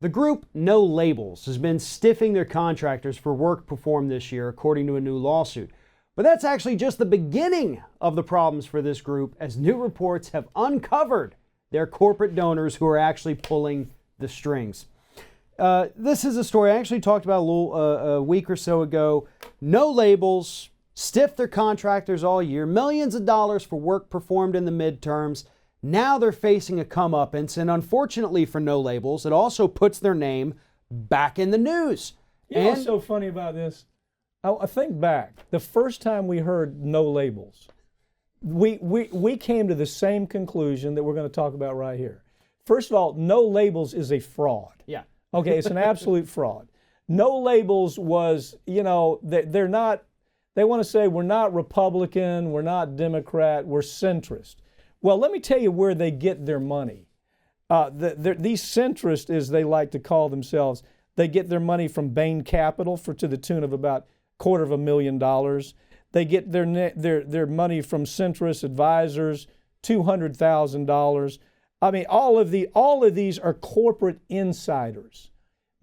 The group No Labels has been stiffing their contractors for work performed this year, according to a new lawsuit. But that's actually just the beginning of the problems for this group, as new reports have uncovered their corporate donors who are actually pulling the strings. This is a story I actually talked about a week or so ago. No Labels stiffed their contractors all year, millions of dollars for work performed in the midterms. Now they're facing a comeuppance, and unfortunately for No Labels, it also puts their name back in the news. You know what's so funny about this? I think back, the first time we heard No Labels, we came to the same conclusion that we're going to talk about right here. First of all, No Labels is a fraud. Yeah. Okay, it's an absolute fraud. No Labels was, they're not, they want to say we're not Republican, we're not Democrat, we're centrist. Well, let me tell you where they get their money. These centrists, as they like to call themselves, they get their money from Bain Capital to the tune of about $250,000. They get their money from centrist advisors, $200,000. I mean, all of these are corporate insiders.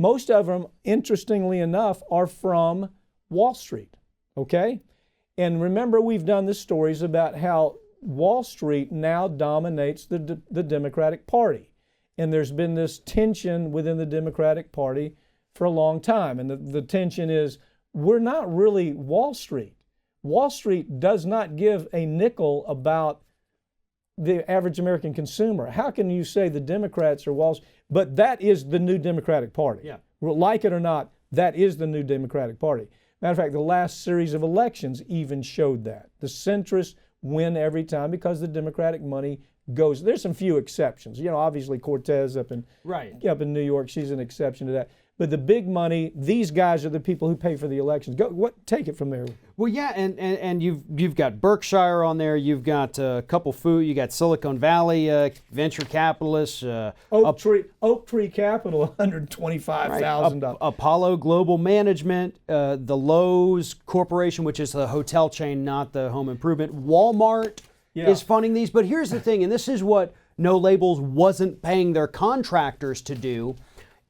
Most of them, interestingly enough, are from Wall Street. Okay, and remember, we've done the stories about how Wall Street now dominates the Democratic Party. And there's been this tension within the Democratic Party for a long time. And the tension is, we're not really Wall Street. Wall Street does not give a nickel about the average American consumer. How can you say the Democrats are Wall Street? But that is the new Democratic Party. Yeah. Like it or not, that is the new Democratic Party. Matter of fact, the last series of elections even showed that. The centrists win every time because the Democratic money goes. There's some few exceptions. Obviously Cortez up in New York, she's an exception to that. But the big money, these guys are the people who pay for the elections. Take it from there. Well, yeah, and you've got Berkshire on there. You've got a couple food. You got Silicon Valley venture capitalists. Oak Tree Capital, $125,000. Apollo Global Management, the Lowe's Corporation, which is the hotel chain, not the home improvement. Walmart is funding these. But here's the thing, and this is what No Labels wasn't paying their contractors to do,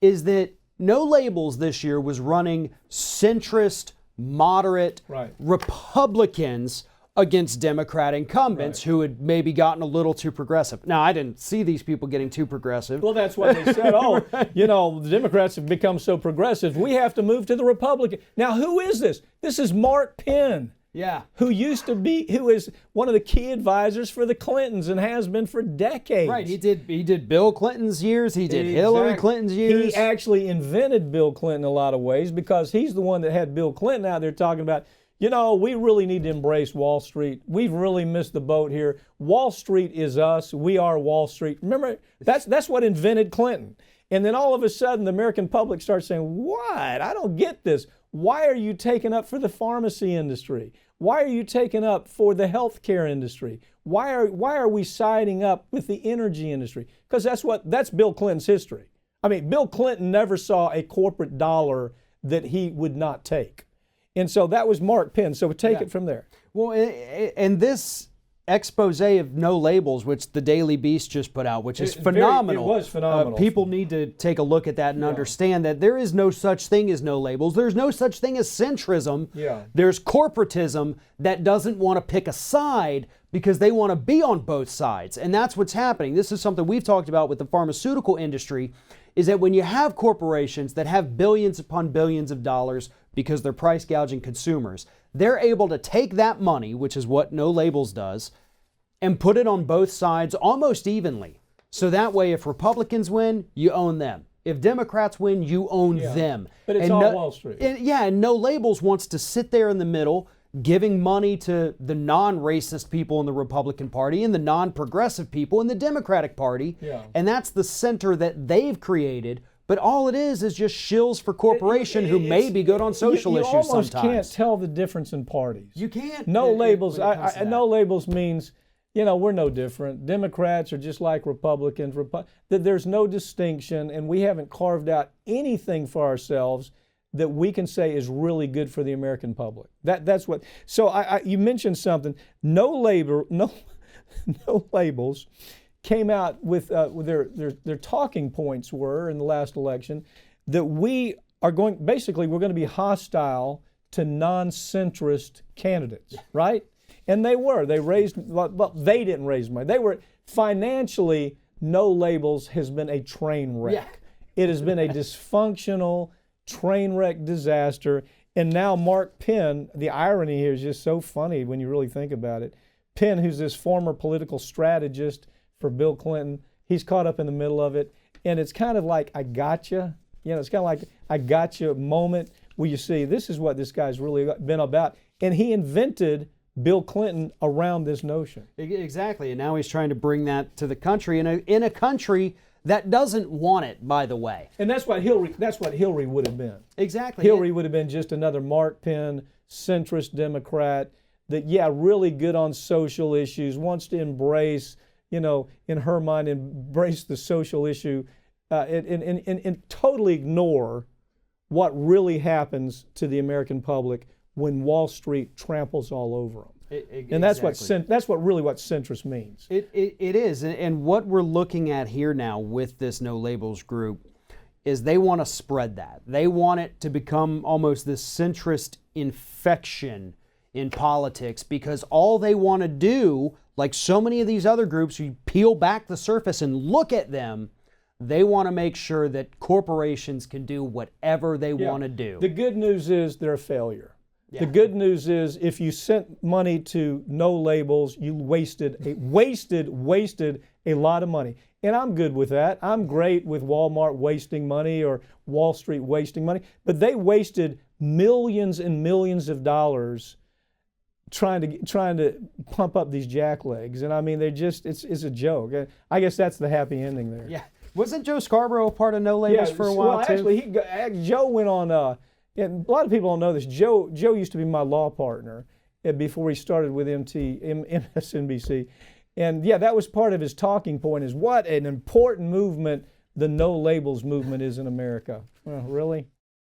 is that No Labels this year was running centrist, moderate Republicans against Democrat incumbents who had maybe gotten a little too progressive. Now, I didn't see these people getting too progressive. Well, that's what they said. The Democrats have become so progressive, we have to move to the Republican. Now, who is this? This is Mark Penn. Yeah. Who is one of the key advisors for the Clintons and has been for decades. Right. He did Bill Clinton's years. He did Hillary Clinton's years. He actually invented Bill Clinton in a lot of ways because he's the one that had Bill Clinton out there talking about, we really need to embrace Wall Street. We've really missed the boat here. Wall Street is us. We are Wall Street. Remember, that's what invented Clinton. And then all of a sudden, the American public starts saying, what? I don't get this. Why are you taking up for the pharmacy industry? Why are you taking up for the healthcare industry? Why are we siding up with the energy industry? Because that's Bill Clinton's history. I mean, Bill Clinton never saw a corporate dollar that he would not take. And so that was Mark Penn. So take it from there. Well, and this expose of No Labels, which the Daily Beast just put out, which is phenomenal. It was phenomenal. People need to take a look at that and understand that there is no such thing as No Labels. There's no such thing as centrism. Yeah. There's corporatism that doesn't want to pick a side because they want to be on both sides. And that's what's happening. This is something we've talked about with the pharmaceutical industry, is that when you have corporations that have billions upon billions of dollars because they're price gouging consumers, they're able to take that money, which is what No Labels does, and put it on both sides almost evenly. So that way, if Republicans win, you own them. If Democrats win, you own them. But it's all Wall Street. And No Labels wants to sit there in the middle, giving money to the non-racist people in the Republican Party and the non-progressive people in the Democratic Party. Yeah. And that's the center that they've created. But all it is just shills for corporation who may be good on social issues sometimes. You almost can't tell the difference in parties. You can't. No Labels. No Labels means, we're no different. Democrats are just like Republicans. There's no distinction, and we haven't carved out anything for ourselves that we can say is really good for the American public. That's what. So you mentioned something. No Labels came out with their talking points were in the last election that we're going to be hostile to non-centrist candidates, right? And they were. They raised, well, they didn't raise money. They were financially, No Labels has been a train wreck. Yeah. It has been a dysfunctional train wreck disaster. And now Mark Penn, the irony here is just so funny when you really think about it. Penn, who's this former political strategist for Bill Clinton, he's caught up in the middle of it. And it's kind of like, I gotcha. You know, it's kind of like, I gotcha moment where you see this is what this guy's really been about. And he invented Bill Clinton around this notion. Exactly. And now he's trying to bring that to the country in a country that doesn't want it, by the way. And that's what Hillary would have been. Exactly. Hillary would have been just another Mark Penn, centrist Democrat that, really good on social issues, wants to embrace, in her mind, embrace the social issue and totally ignore what really happens to the American public when Wall Street tramples all over them. And that's what what centrist means. It is. And what we're looking at here now with this No Labels group is they want to spread that. They want it to become almost this centrist infection in politics, because all they want to do, like so many of these other groups, you peel back the surface and look at them, they want to make sure that corporations can do whatever they want to do. The good news is they're a failure. Yeah. The good news is if you sent money to No Labels, you wasted a lot of money. And I'm good with that. I'm great with Walmart wasting money or Wall Street wasting money. But they wasted millions and millions of dollars trying to pump up these jacklegs. And I mean, it's a joke. I guess that's the happy ending there. Yeah. Wasn't Joe Scarborough a part of No Labels for a while too? Actually, Joe went on. And a lot of people don't know this. Joe used to be my law partner before he started with MSNBC. And that was part of his talking point, is what an important movement the No Labels movement is in America. Really?